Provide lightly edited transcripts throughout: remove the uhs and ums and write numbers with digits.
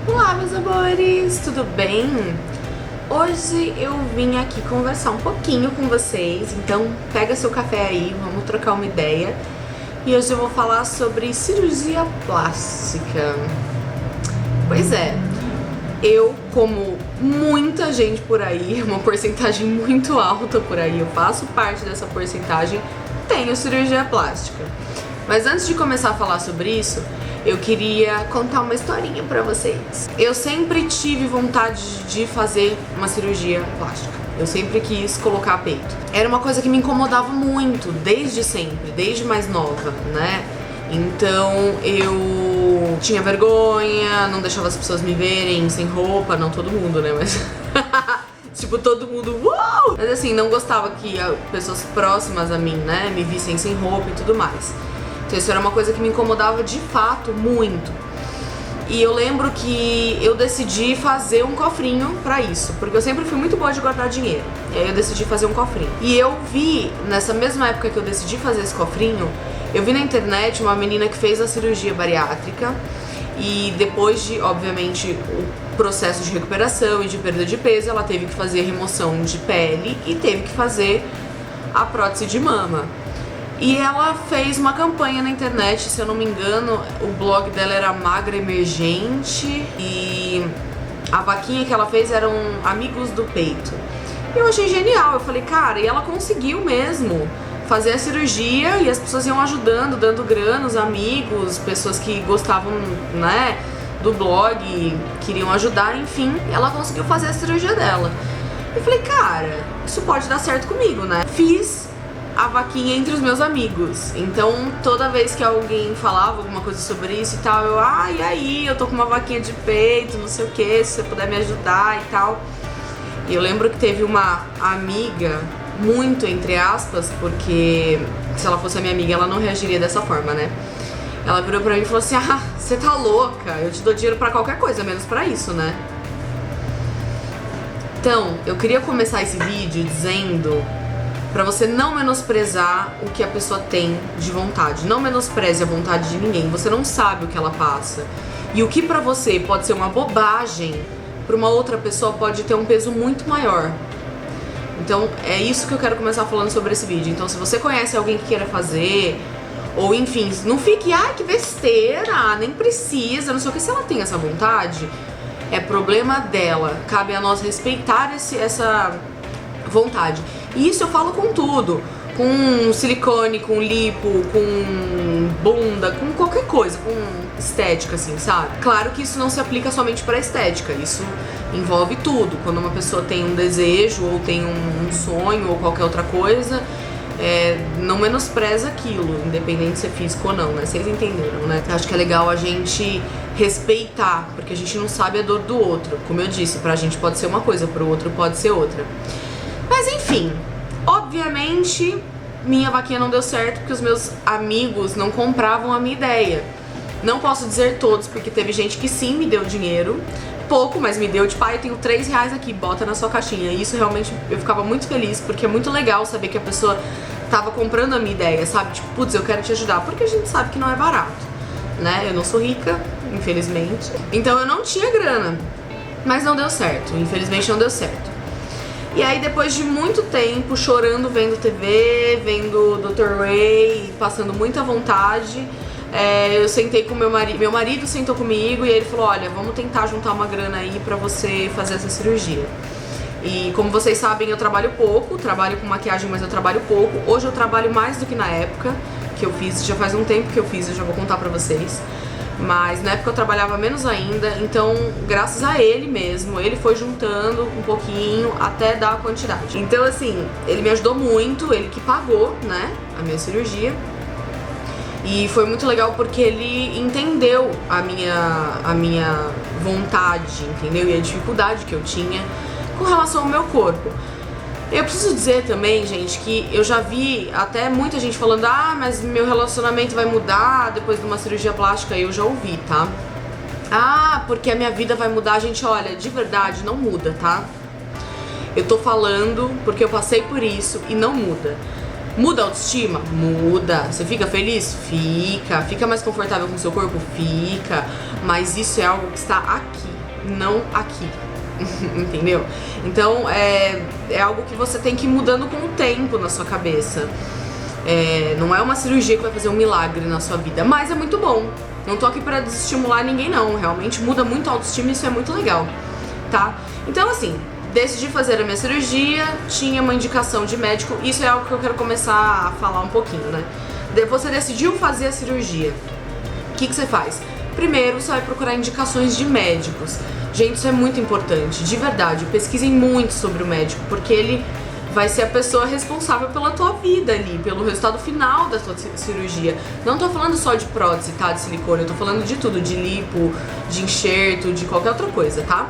Olá, meus amores, tudo bem? Hoje eu vim aqui conversar um pouquinho com vocês, então pega seu café aí, vamos trocar uma ideia. E hoje eu vou falar sobre cirurgia plástica. Pois é, eu, como muita gente por aí, uma porcentagem muito alta por aí, eu faço parte dessa porcentagem, tenho cirurgia plástica. Mas antes de começar a falar sobre isso, eu queria contar uma historinha pra vocês. Eu sempre tive vontade de fazer uma cirurgia plástica. Eu sempre quis colocar peito. Era uma coisa que me incomodava muito, desde sempre, desde mais nova, né? Então eu tinha vergonha, não deixava as pessoas me verem sem roupa, não todo mundo, né? Mas tipo, todo mundo, uau! Mas assim, não gostava que pessoas próximas a mim, né, me vissem sem roupa e tudo mais. Então isso era uma coisa que me incomodava de fato muito. E eu lembro que eu decidi fazer um cofrinho pra isso, porque eu sempre fui muito boa de guardar dinheiro. E aí eu decidi fazer um cofrinho. E eu vi, nessa mesma época que eu decidi fazer esse cofrinho, eu vi na internet uma menina que fez a cirurgia bariátrica. E depois de, obviamente, o processo de recuperação e de perda de peso, ela teve que fazer remoção de pele e teve que fazer a prótese de mama. E ela fez uma campanha na internet, se eu não me engano, o blog dela era Magra Emergente e a vaquinha que ela fez eram Amigos do Peito. E eu achei genial, eu falei, cara, e ela conseguiu mesmo fazer a cirurgia e as pessoas iam ajudando, dando grana, os amigos, pessoas que gostavam, né, do blog, queriam ajudar, enfim, ela conseguiu fazer a cirurgia dela. Eu falei, cara, isso pode dar certo comigo, né? Fiz a vaquinha entre os meus amigos. Então, toda vez que alguém falava alguma coisa sobre isso e tal, eu, e aí, eu tô com uma vaquinha de peito, não sei o que, se você puder me ajudar e tal. E eu lembro que teve uma amiga, muito entre aspas, porque se ela fosse a minha amiga, ela não reagiria dessa forma, né? Ela virou pra mim e falou assim, você tá louca? Eu te dou dinheiro pra qualquer coisa, menos pra isso, né? Então, eu queria começar esse vídeo dizendo pra você não menosprezar o que a pessoa tem de vontade. Não menospreze a vontade de ninguém. Você não sabe o que ela passa. E o que pra você pode ser uma bobagem, pra uma outra pessoa pode ter um peso muito maior. Então é isso que eu quero começar falando sobre esse vídeo. Então se você conhece alguém que queira fazer, ou enfim, não fique, que besteira, nem precisa, não sei o que. Se ela tem essa vontade, é problema dela. Cabe a nós respeitar essa vontade. E isso eu falo com tudo, com silicone, com lipo, com bunda, com qualquer coisa, com estética, assim, sabe? Claro que isso não se aplica somente para estética, isso envolve tudo. Quando uma pessoa tem um desejo ou tem um sonho ou qualquer outra coisa, não menospreza aquilo, independente se é físico ou não, né? Vocês entenderam, né? Acho que é legal a gente respeitar, porque a gente não sabe a dor do outro. Como eu disse, pra gente pode ser uma coisa, pro outro pode ser outra. Mas enfim, obviamente minha vaquinha não deu certo porque os meus amigos não compravam a minha ideia. Não posso dizer todos, porque teve gente que sim me deu dinheiro, pouco, mas me deu, tipo, eu tenho R$3 aqui, bota na sua caixinha. E isso realmente eu ficava muito feliz, porque é muito legal saber que a pessoa tava comprando a minha ideia, sabe? Tipo, putz, eu quero te ajudar, porque a gente sabe que não é barato, né? Eu não sou rica, infelizmente, então eu não tinha grana, mas não deu certo, infelizmente não deu certo. E aí depois de muito tempo chorando, vendo TV, vendo Dr. Ray, passando muita vontade, eu sentei com meu marido sentou comigo e ele falou, olha, vamos tentar juntar uma grana aí pra você fazer essa cirurgia. E como vocês sabem, eu trabalho pouco, trabalho com maquiagem, mas eu trabalho pouco. Hoje eu trabalho mais do que na época que eu fiz, já faz um tempo que eu fiz, eu já vou contar pra vocês. Mas na época eu trabalhava menos ainda, então graças a ele mesmo, ele foi juntando um pouquinho até dar a quantidade. Então assim, ele me ajudou muito, ele que pagou, né, a minha cirurgia. E foi muito legal porque ele entendeu a minha vontade, entendeu? E a dificuldade que eu tinha com relação ao meu corpo. Eu preciso dizer também, gente, que eu já vi até muita gente falando, mas meu relacionamento vai mudar depois de uma cirurgia plástica. Eu já ouvi, tá? Porque a minha vida vai mudar. Gente, olha, de verdade, não muda, tá? Eu tô falando porque eu passei por isso e não muda. Muda a autoestima? Muda. Você fica feliz? Fica. Fica mais confortável com o seu corpo? Fica. mas isso é algo que está aqui, não aqui. Entendeu? Então é algo que você tem que ir mudando com o tempo na sua cabeça. Não é uma cirurgia que vai fazer um milagre na sua vida, mas é muito bom. Não tô aqui pra desestimular ninguém não, realmente muda muito a autoestima e isso é muito legal, tá? Então assim, decidi fazer a minha cirurgia, tinha uma indicação de médico, isso é algo que eu quero começar a falar um pouquinho, né? Você decidiu fazer a cirurgia, o que você faz? Primeiro, você vai procurar indicações de médicos. Gente, isso é muito importante, de verdade, pesquisem muito sobre o médico, porque ele vai ser a pessoa responsável pela tua vida ali, pelo resultado final da tua cirurgia. Não tô falando só de prótese, tá, de silicone, eu tô falando de tudo, de lipo, de enxerto, de qualquer outra coisa, tá?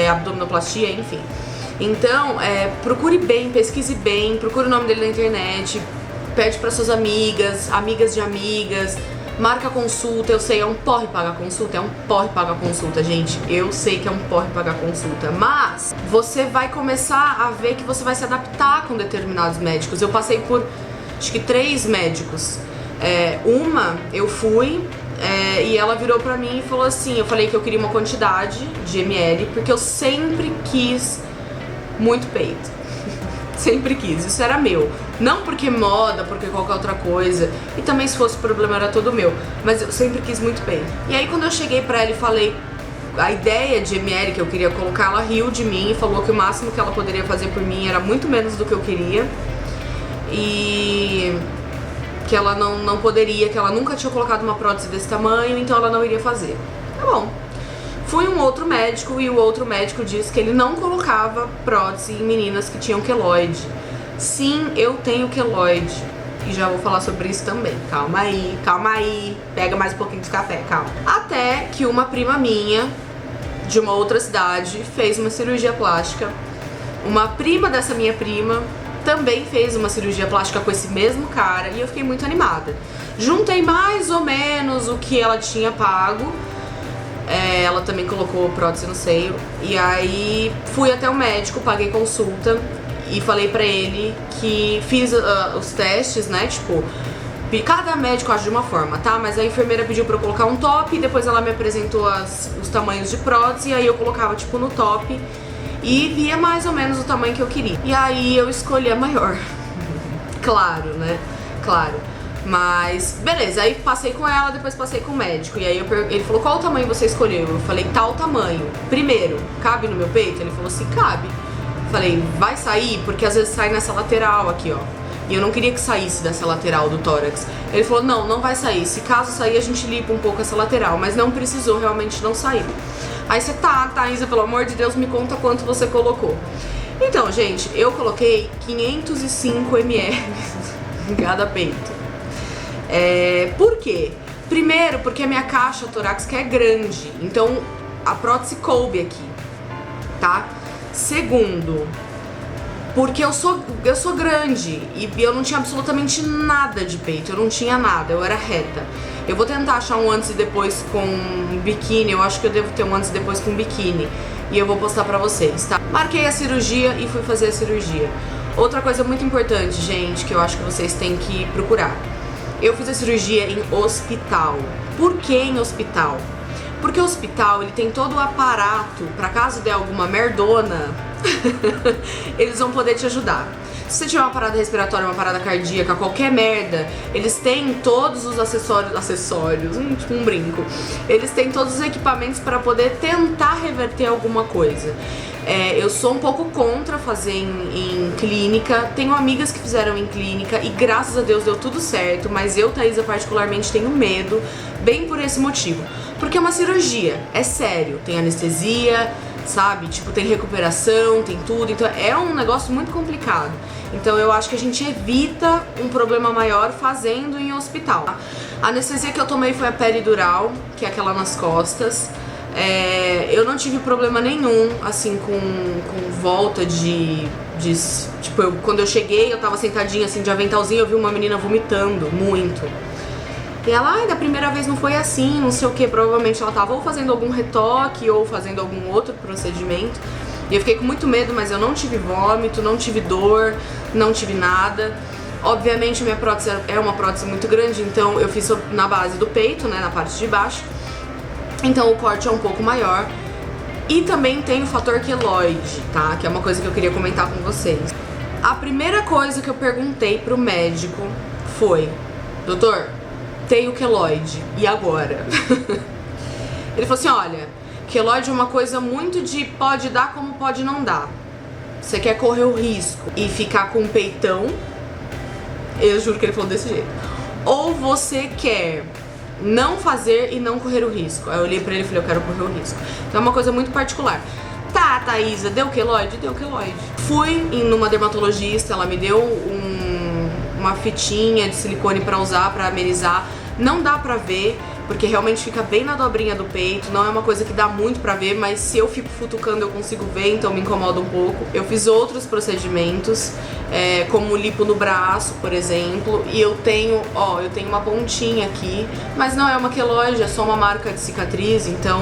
Abdominoplastia, enfim. Então, procure bem, pesquise bem, procure o nome dele na internet, pede para suas amigas, amigas de amigas, marca consulta. Eu sei, é um porre pagar consulta, gente. Eu sei que é um porre pagar consulta, mas você vai começar a ver que você vai se adaptar com determinados médicos. Eu passei por, acho que 3 médicos. Eu fui e ela virou pra mim e falou assim, eu falei que eu queria uma quantidade de ml, porque eu sempre quis muito peito. Sempre quis, isso era meu. Não porque moda, porque qualquer outra coisa. E também se fosse problema era todo meu. Mas eu sempre quis muito peito. E aí quando eu cheguei pra ela e falei a ideia de ml que eu queria colocar, ela riu de mim e falou que o máximo que ela poderia fazer por mim era muito menos do que eu queria. E que ela não poderia, que ela nunca tinha colocado uma prótese desse tamanho, então ela não iria fazer. Tá bom. Fui um outro médico e o outro médico disse que ele não colocava prótese em meninas que tinham queloide. Sim, eu tenho queloide e já vou falar sobre isso também. Calma aí, pega mais um pouquinho de café, calma. Até que uma prima minha, de uma outra cidade, fez uma cirurgia plástica. Uma prima dessa minha prima também fez uma cirurgia plástica com esse mesmo cara e eu fiquei muito animada. Juntei mais ou menos o que ela tinha pago. Ela também colocou prótese no seio. E aí fui até o médico, paguei consulta e falei pra ele que fiz os testes, né? Tipo, cada médico age de uma forma, tá? Mas a enfermeira pediu pra eu colocar um top, depois ela me apresentou os tamanhos de prótese, e aí eu colocava tipo no top e via mais ou menos o tamanho que eu queria. E aí eu escolhi a maior. Claro, né? Claro. Mas, beleza, aí passei com ela, depois passei com o médico. E aí ele falou, qual o tamanho você escolheu? Eu falei, tal tamanho. Primeiro, cabe no meu peito? Ele falou assim, cabe. Falei, vai sair? Porque às vezes sai nessa lateral aqui, ó. E eu não queria que saísse dessa lateral do tórax. Ele falou, não vai sair. Se caso sair, a gente limpa um pouco essa lateral. Mas não precisou, realmente não saiu. Aí você, tá, Isa, pelo amor de Deus, me conta quanto você colocou. Então, gente, eu coloquei 505 ml em cada peito. Por quê? Primeiro, porque a minha caixa torácica é grande, então a prótese coube aqui, tá? Segundo, porque eu sou grande e eu não tinha absolutamente nada de peito, eu não tinha nada, eu era reta. Eu vou tentar achar um antes e depois com biquíni, eu acho que eu devo ter um antes e depois com biquíni e eu vou postar pra vocês, tá? Marquei a cirurgia e fui fazer a cirurgia. Outra coisa muito importante, gente, que eu acho que vocês têm que procurar. Eu fiz a cirurgia em hospital. Por que em hospital? Porque o hospital, ele tem todo o aparato, pra caso der alguma merdona, eles vão poder te ajudar. Se você tiver uma parada respiratória, uma parada cardíaca, qualquer merda, eles têm todos os acessórios, tipo um brinco. Eles têm todos os equipamentos para poder tentar reverter alguma coisa. Eu sou um pouco contra fazer em clínica, tenho amigas que fizeram em clínica e graças a Deus deu tudo certo, mas eu, Thaisa, particularmente tenho medo, bem por esse motivo. Porque é uma cirurgia, é sério, tem anestesia, sabe? Tipo, tem recuperação, tem tudo, então é um negócio muito complicado. Então eu acho que a gente evita um problema maior fazendo em hospital. A anestesia que eu tomei foi a peridural, que é aquela nas costas. Eu não tive problema nenhum, assim, com volta de tipo, quando eu cheguei, eu tava sentadinha, assim, de aventalzinho, eu vi uma menina vomitando muito. E ela, da primeira vez não foi assim, não sei o que, provavelmente ela tava ou fazendo algum retoque ou fazendo algum outro procedimento. E eu fiquei com muito medo, mas eu não tive vômito, não tive dor, não tive nada. Obviamente minha prótese é uma prótese muito grande, então eu fiz na base do peito, né, na parte de baixo. então o corte é um pouco maior. E também tem o fator queloide, tá? Que é uma coisa que eu queria comentar com vocês. A primeira coisa que eu perguntei pro médico foi: doutor, tenho queloide, e agora? Ele falou assim: olha, queloide é uma coisa muito de pode dar como pode não dar. Você quer correr o risco e ficar com um peitão? Eu juro que ele falou desse jeito. Ou você quer não fazer e não correr o risco? Aí eu olhei pra ele e falei: eu quero correr o risco. Então é uma coisa muito particular. Tá, Thaisa, deu queloide? Deu queloide. Fui numa dermatologista, ela me deu uma fitinha de silicone pra usar, pra amenizar. Não dá pra ver, porque realmente fica bem na dobrinha do peito, não é uma coisa que dá muito pra ver, mas se eu fico futucando eu consigo ver, então me incomoda um pouco. Eu fiz outros procedimentos, como lipo no braço, por exemplo, e eu tenho uma pontinha aqui, mas não é uma queloide, é só uma marca de cicatriz, então,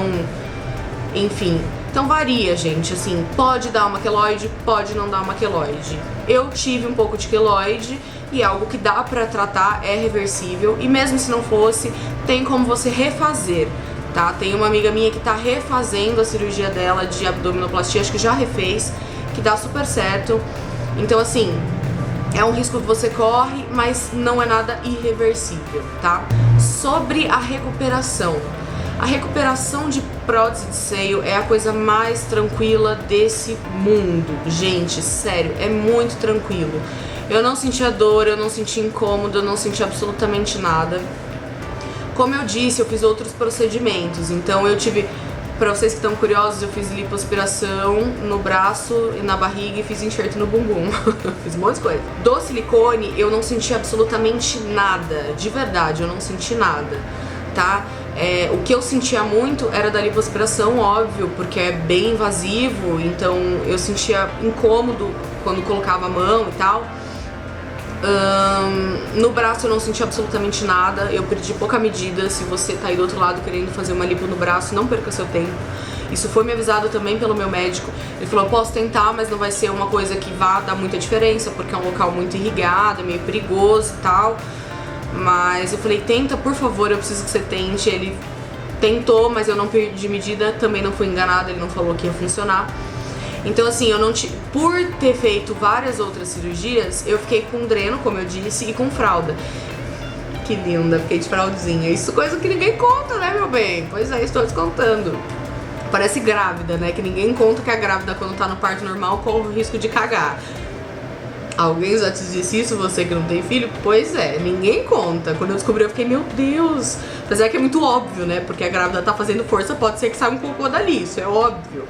enfim. Então varia, gente, assim, pode dar uma queloide, pode não dar uma queloide. Eu tive um pouco de queloide e é algo que dá pra tratar, é reversível, e mesmo se não fosse, tem como você refazer, tá? Tem uma amiga minha que tá refazendo a cirurgia dela de abdominoplastia, acho que já refez, que dá super certo. Então, assim, é um risco que você corre, mas não é nada irreversível, tá? Sobre a recuperação. A recuperação de prótese de seio é a coisa mais tranquila desse mundo. Gente, sério, é muito tranquilo. Eu não sentia dor, eu não senti incômodo, eu não senti absolutamente nada. Como eu disse, eu fiz outros procedimentos. Então eu tive, pra vocês que estão curiosos, eu fiz lipoaspiração no braço e na barriga e fiz enxerto no bumbum. Fiz um monte de coisa. Do silicone eu não senti absolutamente nada. De verdade, eu não senti nada, tá? O que eu sentia muito era da lipoaspiração, óbvio, porque é bem invasivo, então eu sentia incômodo quando colocava a mão e tal. No braço eu não senti absolutamente nada, eu perdi pouca medida. Se você tá aí do outro lado querendo fazer uma lipo no braço, não perca seu tempo. Isso foi me avisado também pelo meu médico. Ele falou: eu posso tentar, mas não vai ser uma coisa que vá dar muita diferença, porque é um local muito irrigado, é meio perigoso e tal. Mas eu falei: tenta, por favor, eu preciso que você tente. Ele tentou, mas eu não perdi medida, também não fui enganada, ele não falou que ia funcionar. Então, assim, eu não por ter feito várias outras cirurgias, eu fiquei com dreno, como eu disse, e com fralda. Que linda, fiquei de fraldinha. Isso é coisa que ninguém conta, né, meu bem? Pois é, estou descontando. Parece grávida, né? Que ninguém conta que a grávida, quando tá no parto normal, corre o risco de cagar. Alguém já te disse isso, você que não tem filho? Pois é, ninguém conta. Quando eu descobri, eu fiquei: meu Deus. Apesar que é muito óbvio, né? Porque a grávida tá fazendo força, pode ser que saia um cocô dali, isso é óbvio.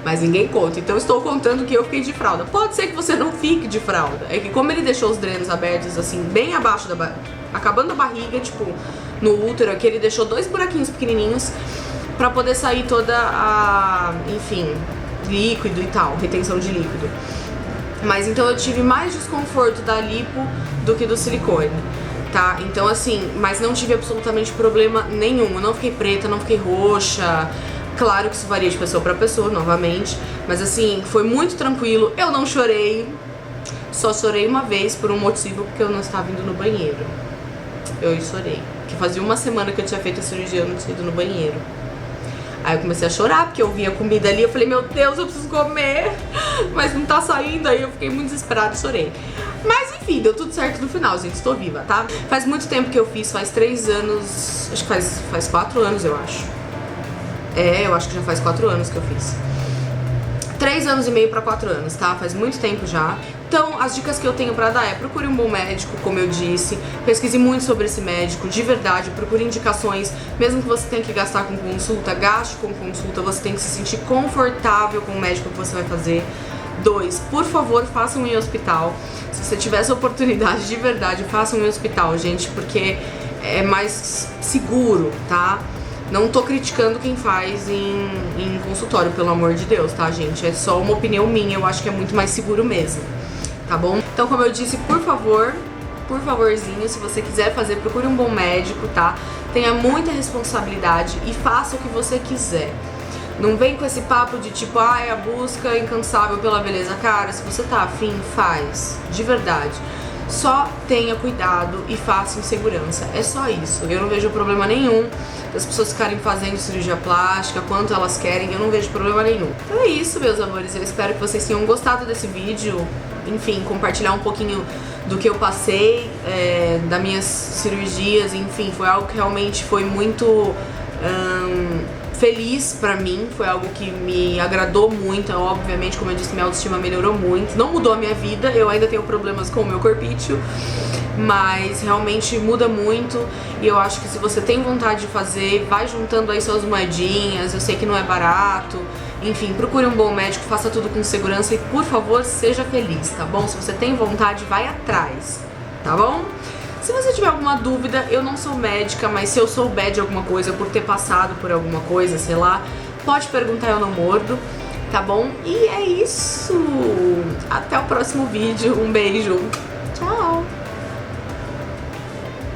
Mas ninguém conta, então eu estou contando que eu fiquei de fralda. Pode ser que você não fique de fralda. É que como ele deixou os drenos abertos, assim, bem abaixo da acabando a barriga, tipo, no útero aqui, ele deixou 2 buraquinhos pequenininhos pra poder sair toda a, enfim, líquido e tal, retenção de líquido. Mas então eu tive mais desconforto da lipo do que do silicone, tá? Então, assim, mas não tive absolutamente problema nenhum. Eu não fiquei preta, não fiquei roxa. Claro que isso varia de pessoa pra pessoa, novamente. Mas, assim, foi muito tranquilo. Eu não chorei. Só chorei uma vez por um motivo, porque eu não estava indo no banheiro. Eu chorei. Porque fazia uma semana que eu tinha feito a cirurgia e eu não tinha ido no banheiro. Aí eu comecei a chorar, porque eu vi a comida ali, eu falei: meu Deus, eu preciso comer, mas não tá saindo. Aí eu fiquei muito desesperada e chorei. Mas enfim, deu tudo certo no final, gente, estou viva, tá? Faz muito tempo que eu fiz, faz 3 anos, acho que faz 4 anos, eu acho. Eu acho que já faz 4 anos que eu fiz. 3 anos e meio pra 4 anos, tá? Faz muito tempo já. Então, as dicas que eu tenho pra dar é: procure um bom médico, como eu disse. Pesquise muito sobre esse médico, de verdade. Procure indicações. Mesmo que você tenha que gastar com consulta, gaste com consulta. Você tem que se sentir confortável com o médico que você vai fazer. 2, por favor, façam em hospital. Se você tiver essa oportunidade, de verdade, façam em hospital, gente, porque é mais seguro, tá? Não tô criticando quem faz em consultório, pelo amor de Deus, tá, gente? É só uma opinião minha, eu acho que é muito mais seguro mesmo, tá bom? Então, como eu disse, por favorzinho, se você quiser fazer, procure um bom médico, tá? Tenha muita responsabilidade e faça o que você quiser. Não vem com esse papo de tipo: é a busca incansável pela beleza. Cara, se você tá afim, faz, de verdade. Só tenha cuidado e faça em segurança, é só isso. Eu não vejo problema nenhum das pessoas ficarem fazendo cirurgia plástica, quanto elas querem, eu não vejo problema nenhum. Então é isso, meus amores, eu espero que vocês tenham gostado desse vídeo, enfim, compartilhar um pouquinho do que eu passei, das minhas cirurgias, enfim, foi algo que realmente foi muito feliz pra mim, foi algo que me agradou muito. Obviamente, como eu disse, minha autoestima melhorou muito, não mudou a minha vida, eu ainda tenho problemas com o meu corpício, mas realmente muda muito. E eu acho que se você tem vontade de fazer, vai juntando aí suas moedinhas, eu sei que não é barato, enfim, procure um bom médico, faça tudo com segurança e, por favor, seja feliz, tá bom? Se você tem vontade, vai atrás, tá bom? Se você tiver alguma dúvida, eu não sou médica, mas se eu souber de alguma coisa, por ter passado por alguma coisa, sei lá, pode perguntar, eu não mordo, tá bom? E é isso! Até o próximo vídeo, um beijo, tchau!